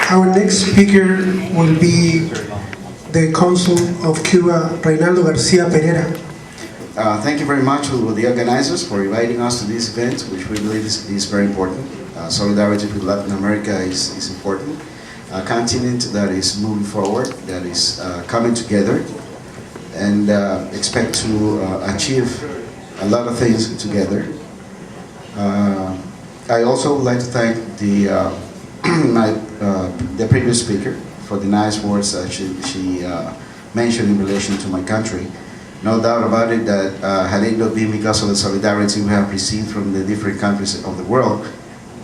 Our next speaker will be the Consul of Cuba, Reinaldo Garcia Pereira. Thank you very much to the organizers for inviting us to this event, which we believe is very important. Solidarity with Latin America is important. A continent that is moving forward, that is coming together, and expect to achieve a lot of things together. I also would like to thank the previous speaker for the nice words that she mentioned in relation to my country. No doubt about it that had it not been because of the solidarity we have received from the different countries of the world,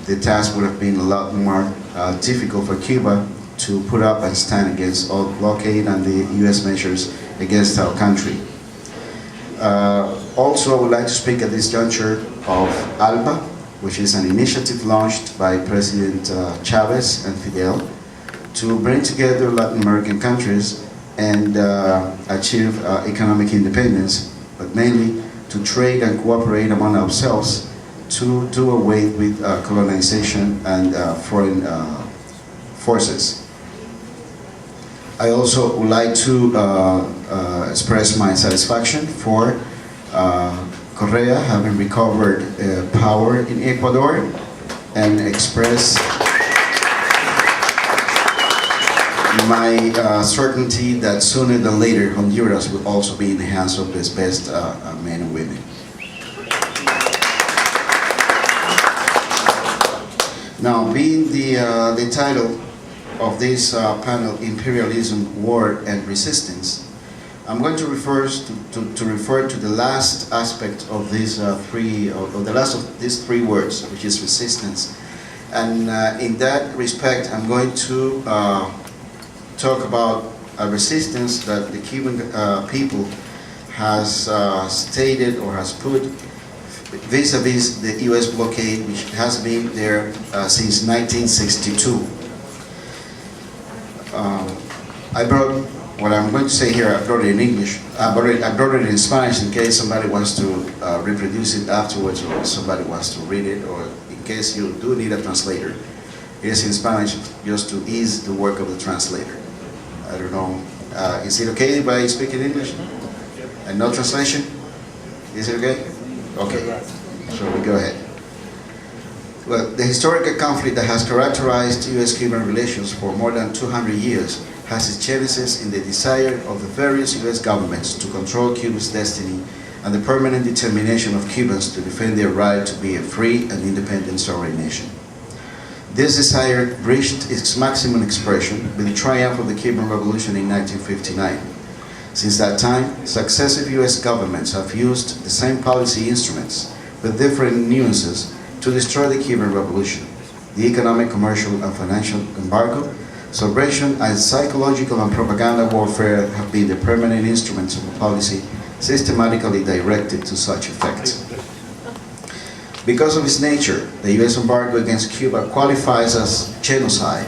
the task would have been a lot more difficult for Cuba to put up and stand against all the blockade and the US measures against our country. Also, I would like to speak at this juncture of ALBA, which is an initiative launched by President Chavez and Fidel to bring together Latin American countries and achieve economic independence, but mainly to trade and cooperate among ourselves to do away with colonization and foreign forces. I also would like to express my satisfaction for Correa having recovered power in Ecuador, and express my certainty that sooner than later Honduras will also be in the hands of its best men and women. Now, being the title of this panel, Imperialism, War, and Resistance, I'm going to refer to the last aspect of these the last of these three words, which is resistance. And in that respect, I'm going to talk about a resistance that the Cuban people has stated or has put vis-a-vis the US blockade, which has been there since 1962. I brought what I'm going to say here. I brought it in English. I brought it in Spanish in case somebody wants to reproduce it afterwards, or somebody wants to read it, or in case you do need a translator. It is in Spanish just to ease the work of the translator. I don't know. Is it okay if I speak in English? And no translation? Is it okay? Okay. So we go ahead. Well, the historical conflict that has characterized US-Cuban relations for more than 200 years has its genesis in the desire of the various US governments to control Cuba's destiny and the permanent determination of Cubans to defend their right to be a free and independent sovereign nation. This desire reached its maximum expression with the triumph of the Cuban Revolution in 1959. Since that time, successive US governments have used the same policy instruments with different nuances to destroy the Cuban Revolution. The economic, commercial, and financial embargo, suppression, and psychological and propaganda warfare have been the permanent instruments of a policy systematically directed to such effect. Because of its nature, the US embargo against Cuba qualifies as genocide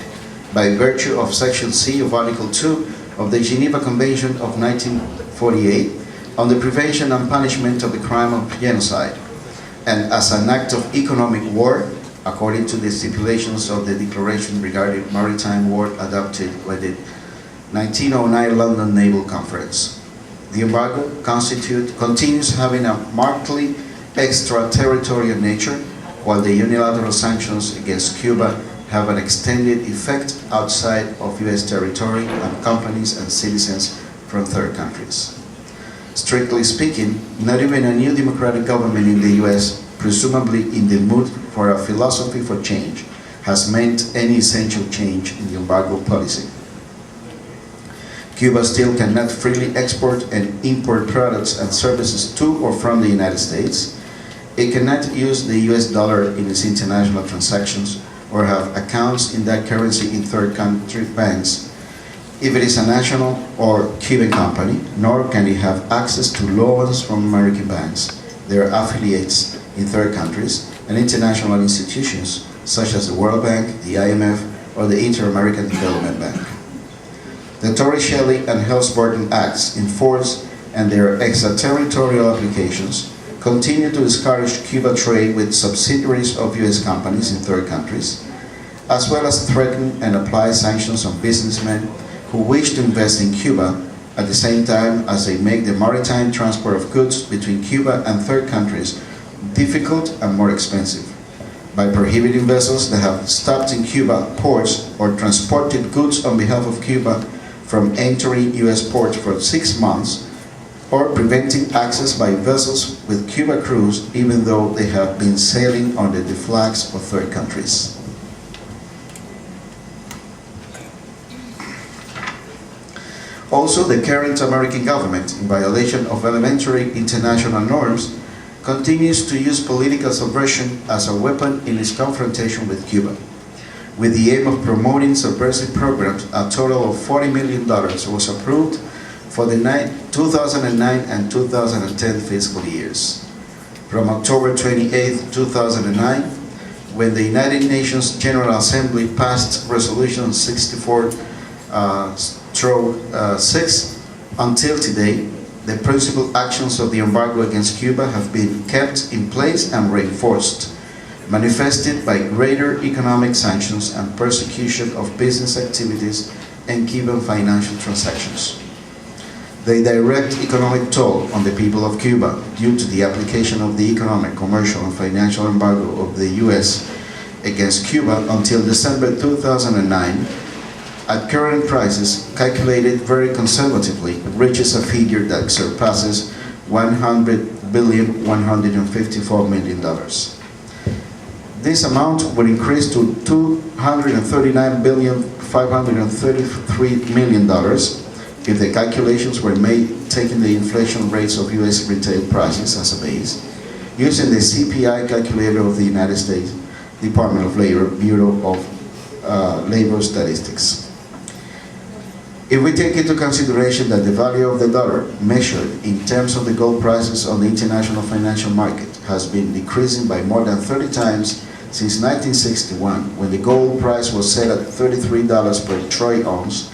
by virtue of Section C of Article 2 of the Geneva Convention of 1948 on the prevention and punishment of the crime of genocide, and as an act of economic war, according to the stipulations of the Declaration regarding Maritime War adopted by the 1909 London Naval Conference. The embargo continues having a markedly extraterritorial nature, while the unilateral sanctions against Cuba have an extended effect outside of US territory on companies and citizens from third countries. Strictly speaking, not even a new democratic government in the US, presumably in the mood for a philosophy for change, has meant any essential change in the embargo policy. Cuba still cannot freely export and import products and services to or from the United States. It cannot use the US dollar in its international transactions or have accounts in that currency in third country banks if it is a national or Cuban company, nor can it have access to loans from American banks, their affiliates in third countries, and international institutions such as the World Bank, the IMF, or the Inter-American Development Bank. The Torricelli and Helms-Burton Acts in force and their extraterritorial applications continue to discourage Cuba trade with subsidiaries of US companies in third countries, as well as threaten and apply sanctions on businessmen who wish to invest in Cuba at the same time as they make the maritime transport of goods between Cuba and third countries difficult and more expensive, by prohibiting vessels that have stopped in Cuba ports or transported goods on behalf of Cuba from entering U.S. ports for 6 months, or preventing access by vessels with Cuba crews even though they have been sailing under the flags of third countries. Also, the current American government, in violation of elementary international norms, continues to use political subversion as a weapon in its confrontation with Cuba. With the aim of promoting subversive programs, a total of $40 million was approved for the 2009 and 2010 fiscal years. From October 28, 2009, when the United Nations General Assembly passed Resolution 64/6, until today, the principal actions of the embargo against Cuba have been kept in place and reinforced, manifested by greater economic sanctions and persecution of business activities and Cuban financial transactions. The direct economic toll on the people of Cuba due to the application of the economic, commercial, and financial embargo of the U.S. against Cuba until December 2009, at current prices, calculated very conservatively, reaches a figure that surpasses $100,154 million. This amount would increase to $239,533 million if the calculations were made taking the inflation rates of U.S. retail prices as a base, using the CPI calculator of the United States Department of Labor Bureau of Labor Statistics. If we take into consideration that the value of the dollar, measured in terms of the gold prices on the international financial market, has been decreasing by more than 30 times since 1961, when the gold price was set at $33 per troy ounce,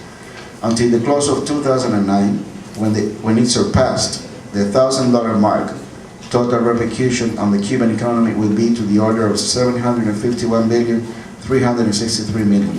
until the close of 2009, when it surpassed the $1,000 mark, total repercussion on the Cuban economy will be to the order of $751,363 million.